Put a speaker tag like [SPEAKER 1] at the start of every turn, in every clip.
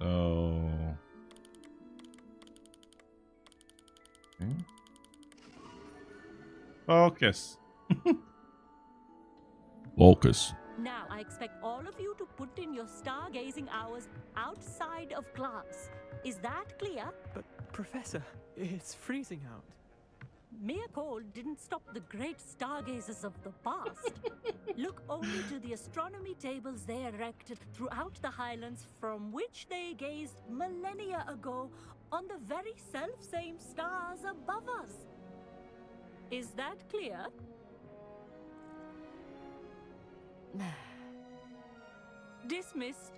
[SPEAKER 1] So... Okay. Focus. Focus.
[SPEAKER 2] Now, I expect all of you to put in your stargazing hours outside of class. Is that clear?
[SPEAKER 3] But, Professor, it's freezing out.
[SPEAKER 2] Mere cold didn't stop the great stargazers of the past. Look only to the astronomy tables they erected throughout the highlands from which they gazed millennia ago on the very self-same stars above us. Is that clear? Dismissed.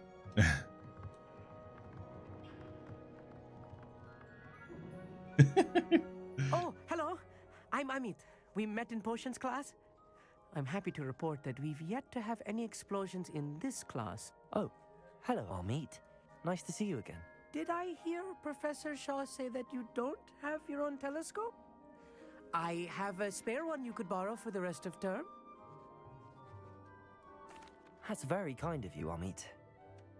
[SPEAKER 4] Oh, hello. I'm Amit. We met in potions class. I'm happy to report that we've yet to have any explosions in this class.
[SPEAKER 5] Oh, hello, Amit. Nice to see you again.
[SPEAKER 4] Did I hear Professor Shaw say that you don't have your own telescope? I have a spare one you could borrow for the rest of term.
[SPEAKER 5] That's very kind of you, Amit.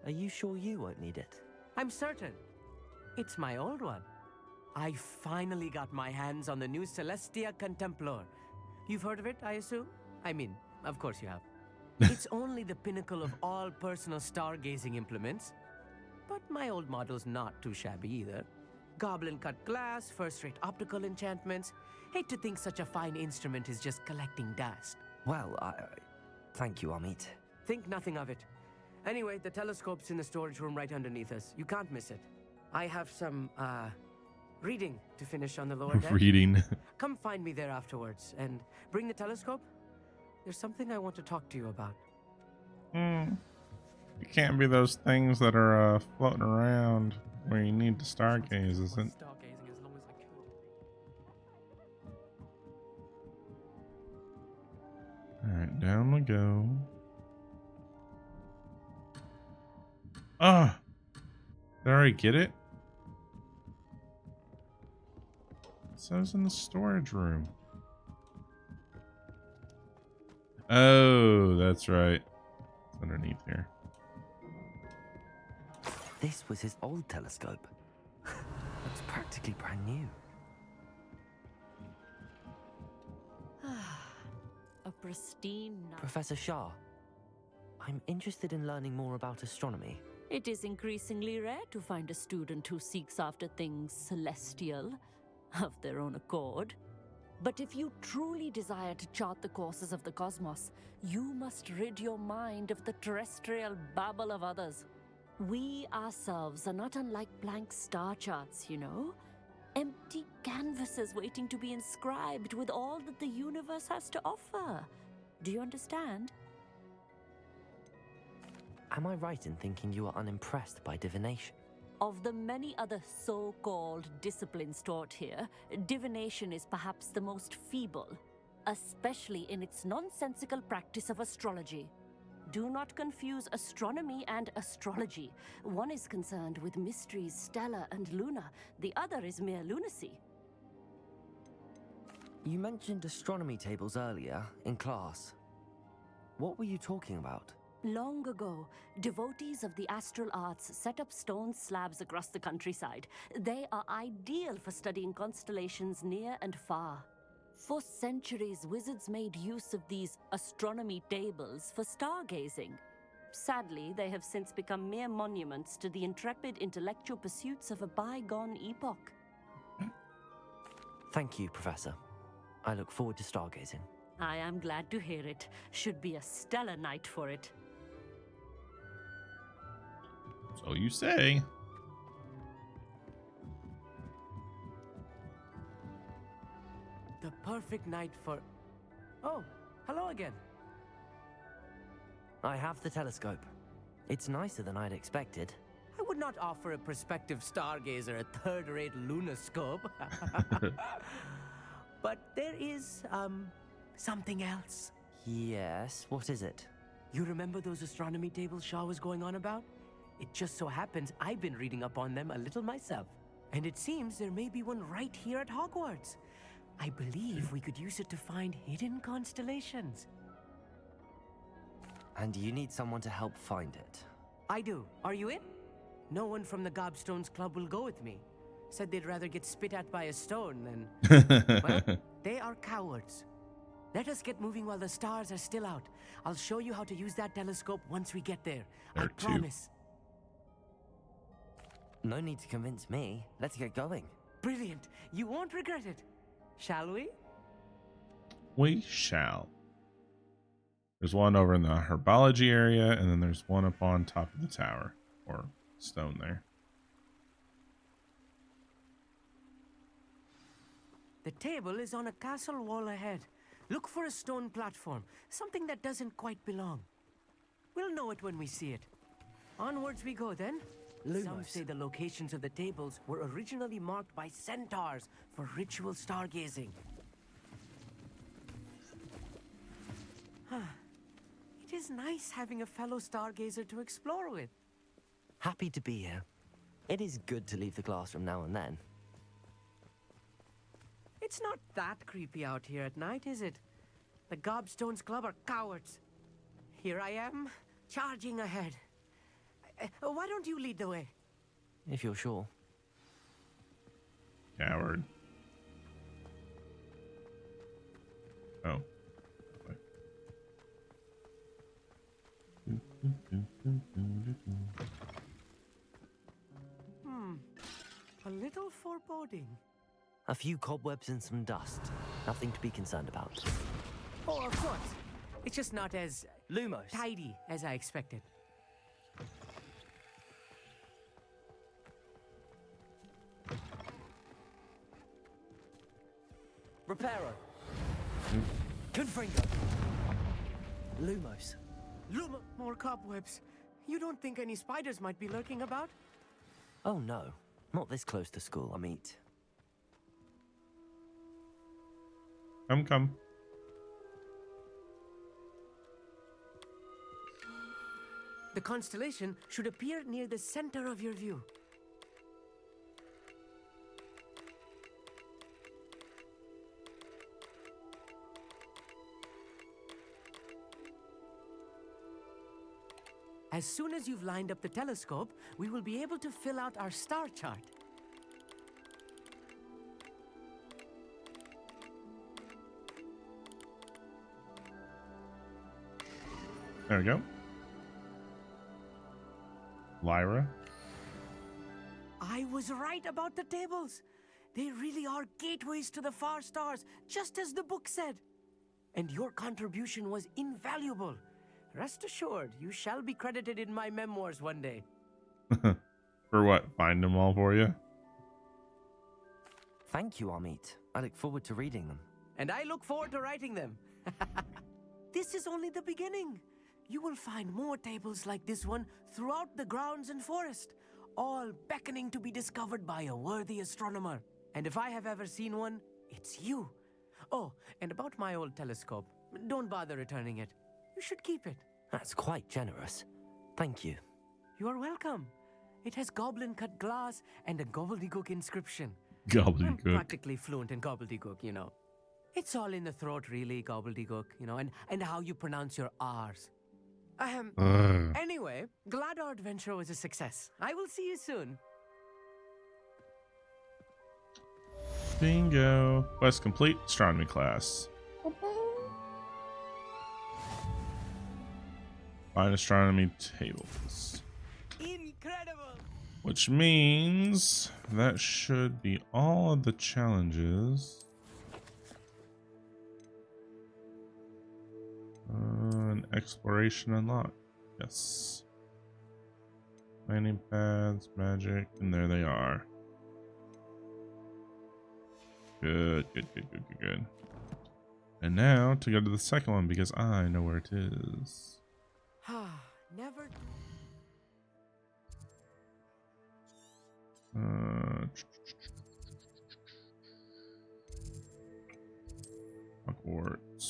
[SPEAKER 5] Are you sure you won't need it?
[SPEAKER 4] I'm certain. It's my old one. I finally got my hands on the new Celestia Contemplar. You've heard of it, I assume? I mean, of course you have. It's only the pinnacle of all personal stargazing implements. But my old model's not too shabby either. Goblin-cut glass, first-rate optical enchantments. Hate to think such a fine instrument is just collecting dust.
[SPEAKER 5] Well, thank you, Amit.
[SPEAKER 4] Think nothing of it. Anyway, the telescope's in the storage room right underneath us. You can't miss it. I have some, reading to finish on the lower deck.
[SPEAKER 1] Reading.
[SPEAKER 4] Come find me there afterwards, and bring the telescope. There's something I want to talk to you about.
[SPEAKER 1] It can't be those things that are floating around where you need to stargaze, is it?
[SPEAKER 3] Stargazing as long as I could.
[SPEAKER 1] Alright, down we go. Ah! Did I already get it? It says in the storage room. Oh, that's right. It's underneath here.
[SPEAKER 5] This was his old telescope. Looks practically brand new.
[SPEAKER 2] A pristine night.
[SPEAKER 5] Professor Shah, I'm interested in learning more about astronomy.
[SPEAKER 2] It is increasingly rare to find a student who seeks after things celestial of their own accord. But if you truly desire to chart the courses of the cosmos, you must rid your mind of the terrestrial babble of others. We ourselves are not unlike blank star charts, you know? Empty canvases waiting to be inscribed with all that the universe has to offer. Do you understand?
[SPEAKER 5] Am I right in thinking you are unimpressed by divination?
[SPEAKER 2] Of the many other so-called disciplines taught here, divination is perhaps the most feeble, especially in its nonsensical practice of astrology. Do not confuse astronomy and astrology. One is concerned with mysteries stellar and lunar, the other is mere lunacy.
[SPEAKER 5] You mentioned astronomy tables earlier in class. What were you talking about?
[SPEAKER 2] Long ago, devotees of the astral arts set up stone slabs across the countryside. They are ideal for studying constellations near and far. For centuries, wizards made use of these astronomy tables for stargazing. Sadly, they have since become mere monuments to the intrepid intellectual pursuits of a bygone epoch.
[SPEAKER 5] Thank you, Professor. I look forward to stargazing.
[SPEAKER 2] I am glad to hear it. Should be a stellar night for it.
[SPEAKER 1] So you say.
[SPEAKER 4] The perfect night for... Oh, hello again.
[SPEAKER 5] I have the telescope. It's nicer than I'd expected.
[SPEAKER 4] I would not offer a prospective stargazer a third-rate lunoscope. But there is, something else.
[SPEAKER 5] Yes, what is it?
[SPEAKER 4] You remember those astronomy tables Shaw was going on about? It just so happens I've been reading up on them a little myself. And it seems there may be one right here at Hogwarts. I believe we could use it to find hidden constellations.
[SPEAKER 5] And you need someone to help find it.
[SPEAKER 4] I do. Are you in? no one from the Gobstones Club will go with me. Said they'd rather get spit at by a stone than... Well, they are cowards. Let us get moving while the stars are still out. I'll show you how to use that telescope once we get there. I promise.
[SPEAKER 5] No need to convince me. Let's get going.
[SPEAKER 4] Brilliant. You won't regret it. Shall we?
[SPEAKER 1] We shall. There's one over in the herbology area, and then there's one up on top of the tower, or stone there.
[SPEAKER 4] The table is on a castle wall ahead. Look for a stone platform, something that doesn't quite belong. We'll know it when we see it. Onwards we go then. Some say the locations of the tables were originally marked by centaurs for ritual stargazing. It is nice having a fellow stargazer to explore with.
[SPEAKER 5] Happy to be here. It is good to leave the classroom now and then.
[SPEAKER 4] It's not that creepy out here at night, is it? The Gobstones Club are cowards. Here I am, charging ahead. Why don't you lead the way?
[SPEAKER 5] If you're sure.
[SPEAKER 1] Coward. Oh.
[SPEAKER 4] A little foreboding.
[SPEAKER 5] A few cobwebs and some dust. Nothing to be concerned about.
[SPEAKER 4] Oh, of course. It's just not as
[SPEAKER 5] Lumos.
[SPEAKER 4] tidy as I expected.
[SPEAKER 5] Reparo. Confringo. Lumos.
[SPEAKER 4] More cobwebs. You don't think any spiders might be lurking about?
[SPEAKER 5] Oh no. Not this close to school, I meet.
[SPEAKER 1] Come.
[SPEAKER 4] The constellation should appear near the center of your view. As soon as you've lined up the telescope, we will be able to fill out our star chart.
[SPEAKER 1] There we go. Lyra.
[SPEAKER 4] I was right about the tables. They really are gateways to the far stars, just as the book said. And your contribution was invaluable. Rest assured, you shall be credited in my memoirs one day.
[SPEAKER 1] For what? Find them all for you?
[SPEAKER 5] Thank you, Amit. I look forward to reading them.
[SPEAKER 4] And I look forward to writing them. This is only the beginning. You will find more tables like this one throughout the grounds and forest, all beckoning to be discovered by a worthy astronomer. And if I have ever seen one, it's you. Oh, and about my old telescope, don't bother returning it. You should keep it.
[SPEAKER 5] That's quite generous. Thank you.
[SPEAKER 4] You are welcome. It has goblin-cut glass and a gobbledygook inscription. I'm
[SPEAKER 1] Gobbledygook.
[SPEAKER 4] practically fluent in gobbledygook, you know. It's all in the throat, really, gobbledygook, you know, and how you pronounce your R's. Anyway, glad our adventure was a success. I will see you soon.
[SPEAKER 1] Bingo. Quest complete. Astronomy class. Find astronomy tables.
[SPEAKER 4] Incredible!
[SPEAKER 1] Which means that should be all of the challenges. An exploration unlocked. Yes. Landing pads, magic, and there they are. Good. And now to go to the second one because I know where it is.
[SPEAKER 4] Never.
[SPEAKER 1] Hogwarts.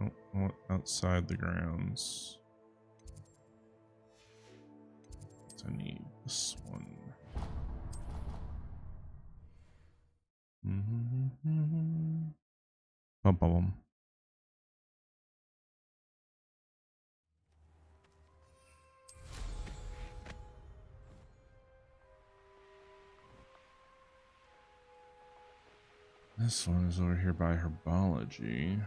[SPEAKER 1] Oh, outside the grounds. I need this one. Bum, bum, bum. This one is over here by herbology.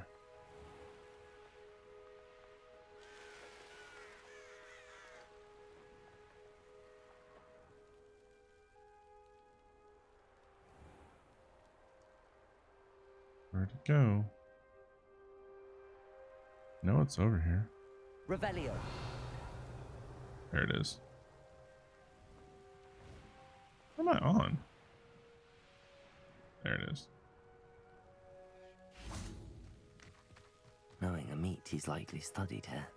[SPEAKER 1] Where'd it go? No, it's over here.
[SPEAKER 5] Revelio.
[SPEAKER 1] There it is. What am I on? There it is.
[SPEAKER 5] Knowing a meat, he's likely studied here.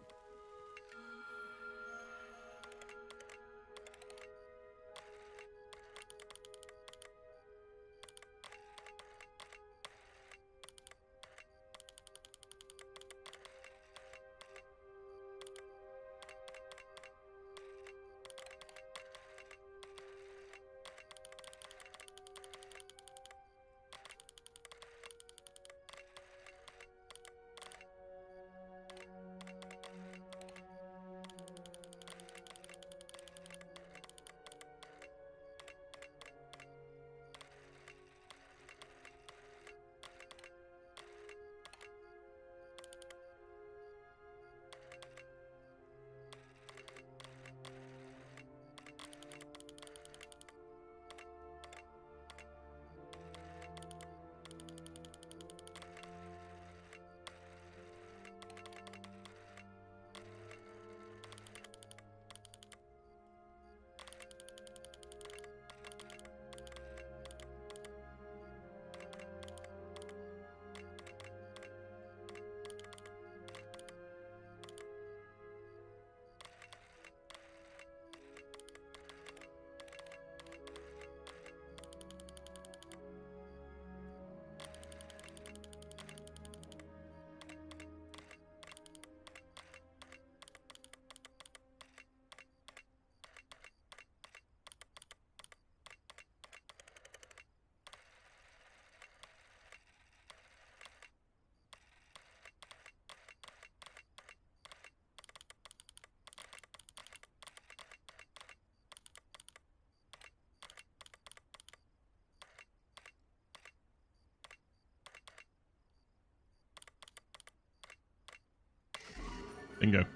[SPEAKER 1] Bingo.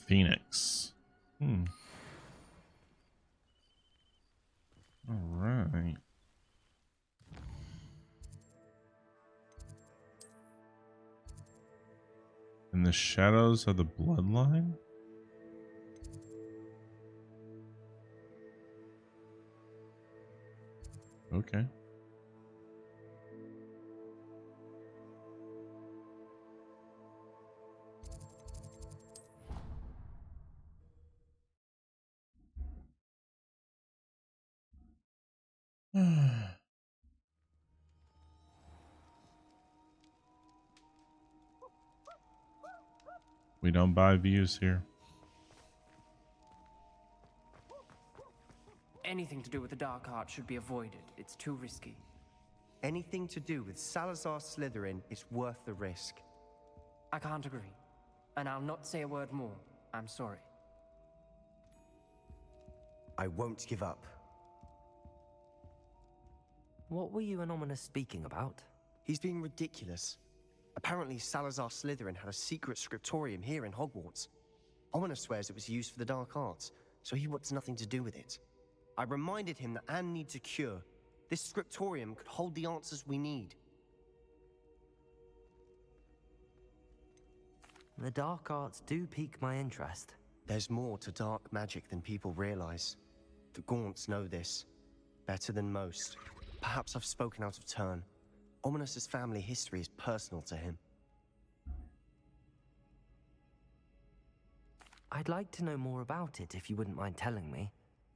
[SPEAKER 1] Phoenix. All right. In the shadows of the bloodline? Okay. We don't buy views here.
[SPEAKER 3] Anything to do with the dark art should be avoided. It's too risky.
[SPEAKER 6] Anything to do with Salazar Slytherin is worth the risk.
[SPEAKER 3] I can't agree. And I'll not say a word more. I'm sorry.
[SPEAKER 6] I won't give up.
[SPEAKER 5] What were you and Ominous speaking about?
[SPEAKER 6] He's being ridiculous. Apparently, Salazar Slytherin had a secret scriptorium here in Hogwarts. Ominous swears it was used for the dark arts, so he wants nothing to do with it. I reminded him that Anne needs a cure. This scriptorium could hold the answers we need.
[SPEAKER 5] The dark arts do pique my interest.
[SPEAKER 6] There's more to dark magic than people realize. The Gaunts know this better than most. Perhaps I've spoken out of turn. Ominous's family history is personal to him.
[SPEAKER 5] I'd like to know more about it if you wouldn't mind telling me.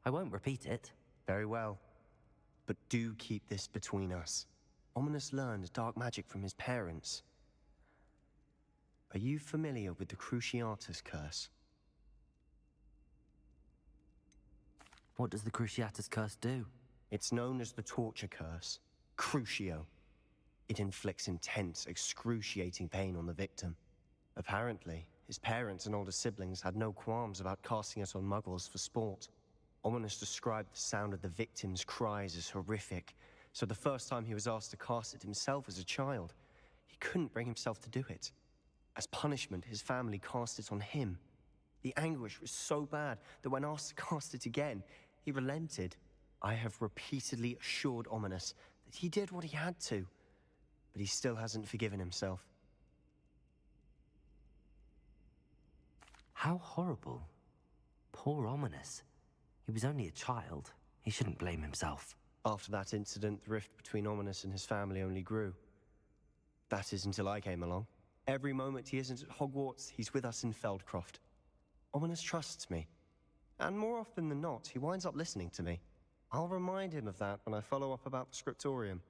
[SPEAKER 5] I won't repeat it.
[SPEAKER 6] Very well. But do keep this between us. Ominous learned dark magic from his parents. Are you familiar with the Cruciatus Curse?
[SPEAKER 5] What does the Cruciatus Curse do?
[SPEAKER 6] It's known as the Torture Curse. Crucio. It inflicts intense, excruciating pain on the victim. Apparently, his parents and older siblings had no qualms about casting it on muggles for sport. Ominous described the sound of the victim's cries as horrific, so the first time he was asked to cast it himself as a child, he couldn't bring himself to do it. As punishment, his family cast it on him. The anguish was so bad that when asked to cast it again, he relented. I have repeatedly assured Ominous that he did what he had to, but he still hasn't forgiven himself.
[SPEAKER 5] How horrible. Poor Ominous. He was only a child. He shouldn't blame himself.
[SPEAKER 6] After that incident, the rift between Ominous and his family only grew. That is until I came along. Every moment he isn't at Hogwarts, he's with us in Feldcroft. Ominous trusts me. And more often than not, he winds up listening to me. I'll remind him of that when I follow up about the scriptorium.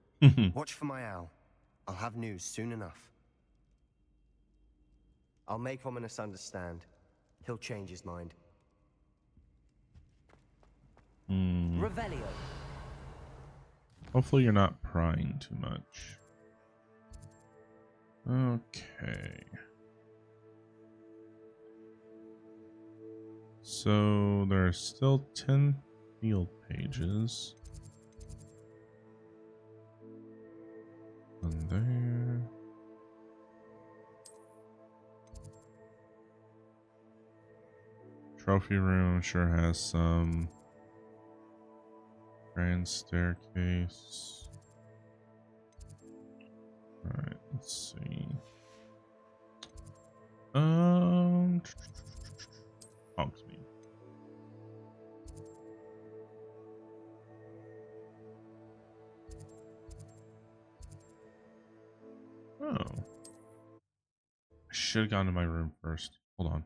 [SPEAKER 6] Watch for my owl. I'll have news soon enough. I'll make Ominous understand. He'll change his mind.
[SPEAKER 4] Revelio.
[SPEAKER 1] Hopefully you're not prying too much. Okay. So there are still 10 field pages. And there. Trophy room sure has some. Grand staircase. Alright, let's see. Hogsmeade. Oh. I should have gone to my room first. Hold on.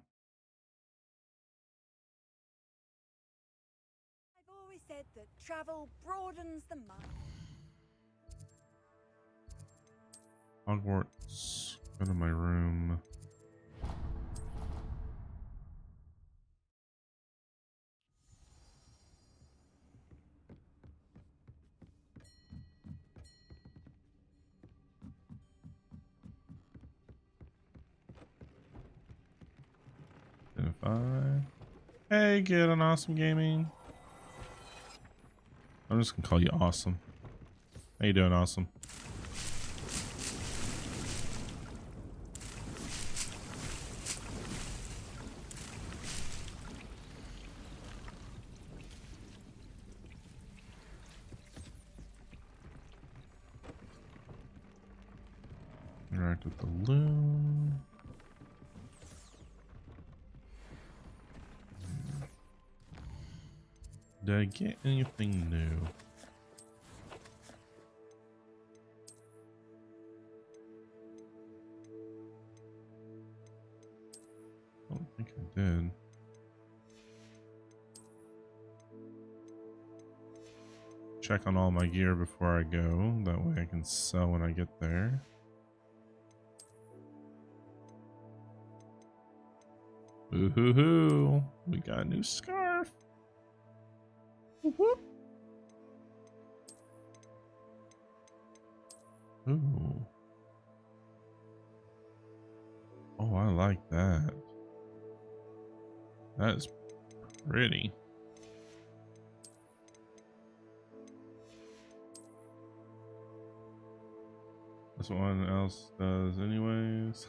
[SPEAKER 7] I've always said that travel broadens the mind.
[SPEAKER 1] Hogwarts. Go to my room. Identify. Hey, get an awesome gaming. I'm just gonna call you Awesome. How you doing, Awesome? Interact with the loon. Did I get anything new? I don't think I did. Check on all my gear before I go. That way I can sell when I get there. Ooh hoo hoo. We got a new scarf. Whoop. Ooh. Oh, I like that. That is pretty. This one else does anyways.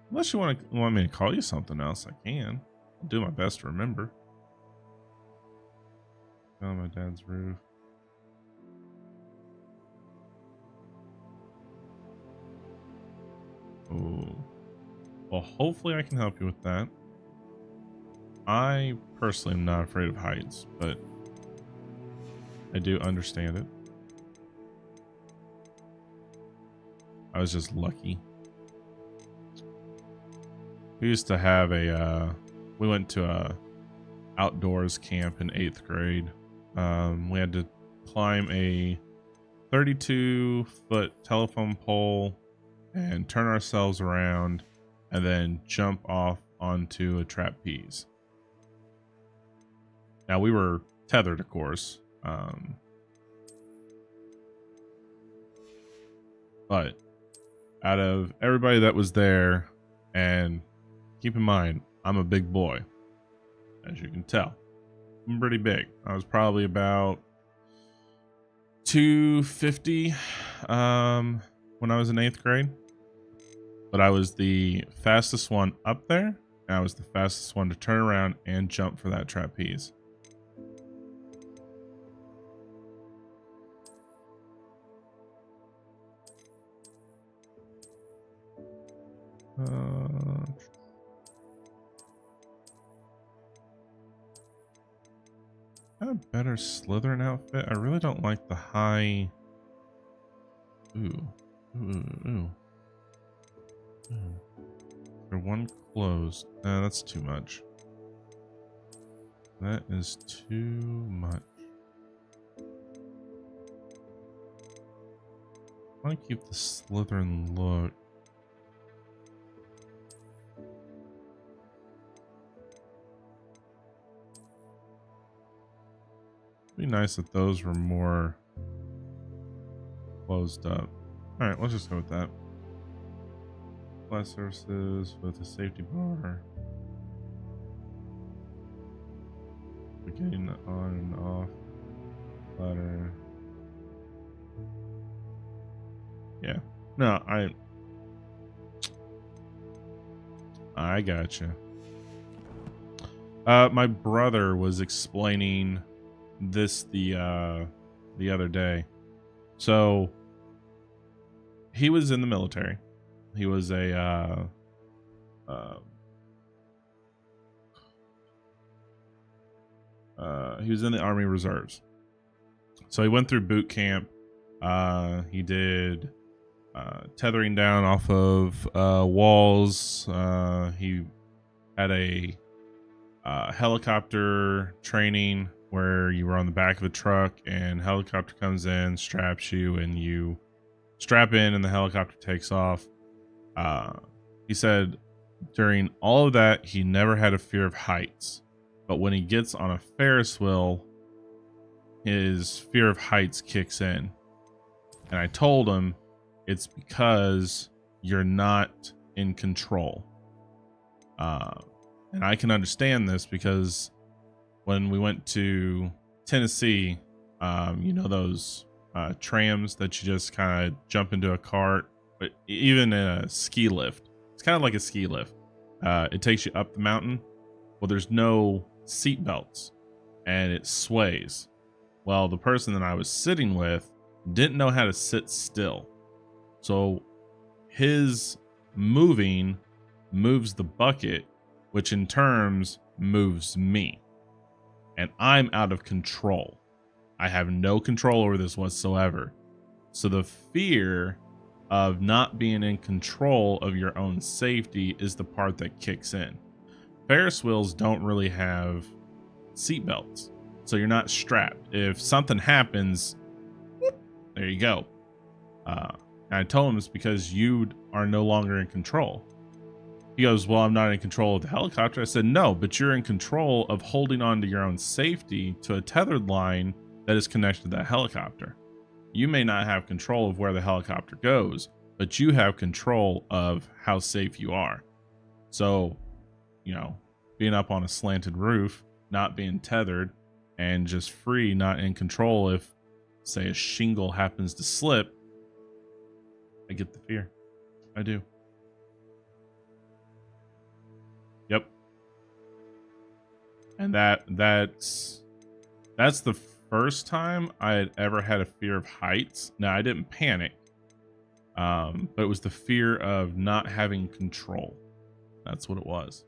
[SPEAKER 1] Unless you want me to call you something else, I can. I'll do my best to remember. On my dad's roof. Oh. Well, hopefully I can help you with that. I personally am not afraid of heights, but I do understand it. I was just lucky. We used to have we went to a outdoors camp in 8th grade. We had to climb a 32-foot telephone pole and turn ourselves around and then jump off onto a trapeze. Now we were tethered, of course. But out of everybody that was there, and keep in mind, I'm a big boy, as you can tell. I'm pretty big. I was probably about 250 when I was in 8th grade. But I was the fastest one up there, and I was the fastest one to turn around and jump for that trapeze. Got a better Slytherin outfit. I really don't like the high. Ooh. For one closed. That's too much. That is too much. I want to keep the Slytherin look. It'd be nice if those were more closed up. All right, let's just go with that. Class surfaces with a safety bar. Getting on and off ladder. Yeah. No, I gotcha. My brother was explaining this the other day. So he was in the military. He was a he was in the Army Reserves. So he went through boot camp. He did tethering down off of walls. He had a helicopter training where you were on the back of a truck and helicopter comes in, straps you, and you strap in and the helicopter takes off. He said during all of that, he never had a fear of heights. But when he gets on a Ferris wheel, his fear of heights kicks in. And I told him it's because you're not in control. And I can understand this because when we went to Tennessee, you know those trams that you just kind of jump into a cart, but even in a ski lift, it's kind of like a ski lift. It takes you up the mountain. Well, there's no seat belts and it sways. Well, the person that I was sitting with didn't know how to sit still. So his moving moves the bucket, which in turns moves me. And I'm out of control. I have no control over this whatsoever. So the fear of not being in control of your own safety is the part that kicks in. Ferris wheels don't really have seat belts, so you're not strapped. If something happens, whoop, there you go. And I told him it's because you are no longer in control. He goes, well, I'm not in control of the helicopter. I said, no, but you're in control of holding on to your own safety to a tethered line that is connected to that helicopter. You may not have control of where the helicopter goes, but you have control of how safe you are. So, you know, being up on a slanted roof, not being tethered, and just free, not in control if, say, a shingle happens to slip, I get the fear. I do. Yep. And that's the first time I had ever had a fear of heights. Now, I didn't panic, but it was the fear of not having control. That's what it was.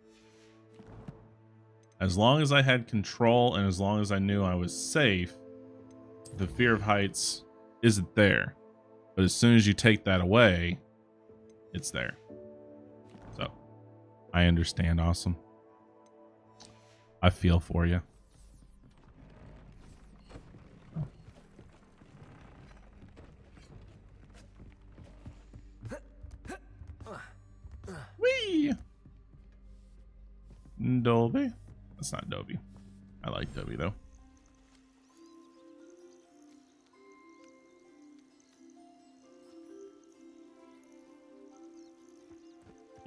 [SPEAKER 1] As long as I had control and as long as I knew I was safe, the fear of heights isn't there. But as soon as you take that away, it's there. So, I understand. Awesome. I feel for you. Whee! Dubby. That's not Dubby. I like Dubby though.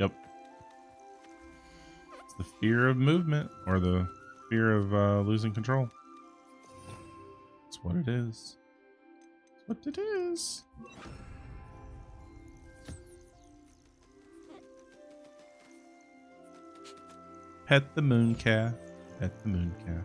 [SPEAKER 1] Yep. It's the fear of movement or the fear of losing control. That's what it is. That's what it is. Pet the moon calf. Pet the moon calf.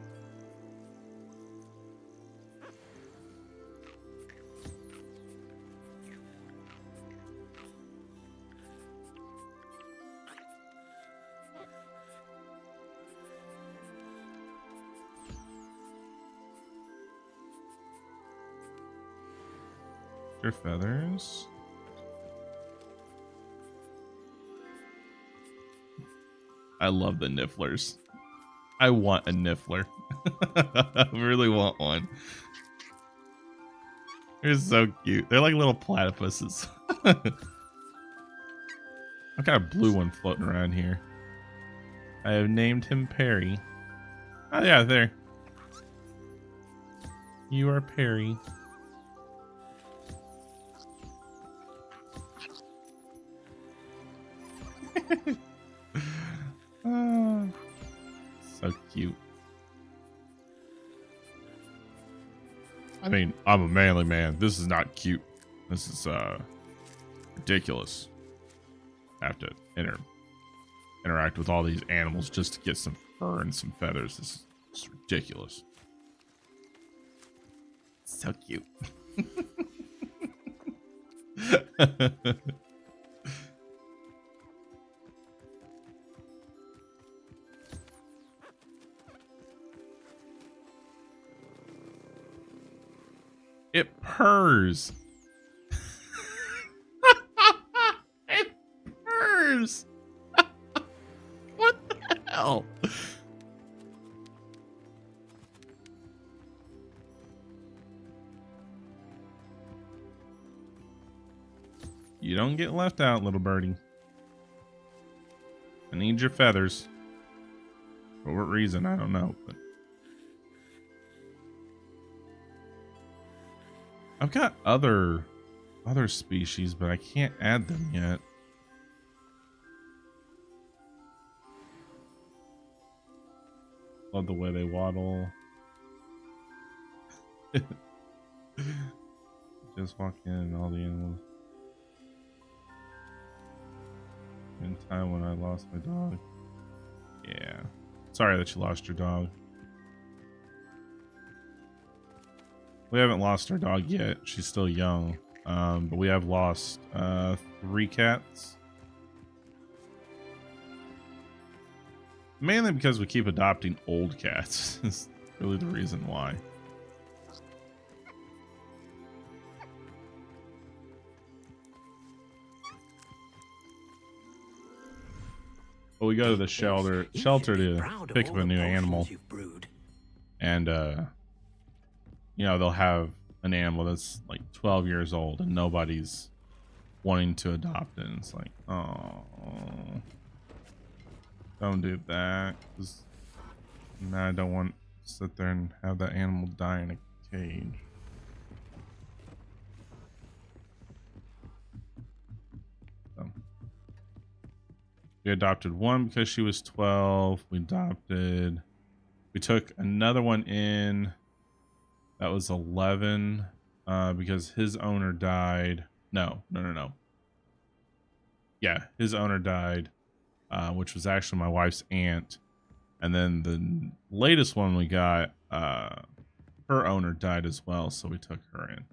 [SPEAKER 1] Your feathers. I love the nifflers. I want a niffler. I really want one. They're so cute. They're like little platypuses. I've got a blue one floating around here. I have named him Perry. Oh yeah, there. You are Perry. Oh, so cute. I mean, I'm a manly man. This is not cute. This is ridiculous. I have to interact with all these animals just to get some fur and some feathers. This is ridiculous. So cute. It purrs. It purrs. What the hell? You don't get left out, little birdie. I need your feathers. For what reason, I don't know. But I've got other species, but I can't add them yet. Love the way they waddle. Just walk in and all the animals. In time when I lost my dog. Yeah. Sorry that you lost your dog. We haven't lost our dog yet. She's still young. But we have lost 3 cats. Mainly because we keep adopting old cats. Is really the reason why. But we go to the shelter to pick up a new animal. And you know, they'll have an animal that's like 12 years old and nobody's wanting to adopt it. And it's like, oh, don't do that. 'Cause now I don't want to sit there and have that animal die in a cage. So, we adopted one because she was 12. We took another one in. That was 11 because his owner died. No. Yeah, his owner died, which was actually my wife's aunt. And then the latest one we got, her owner died as well, so we took her in.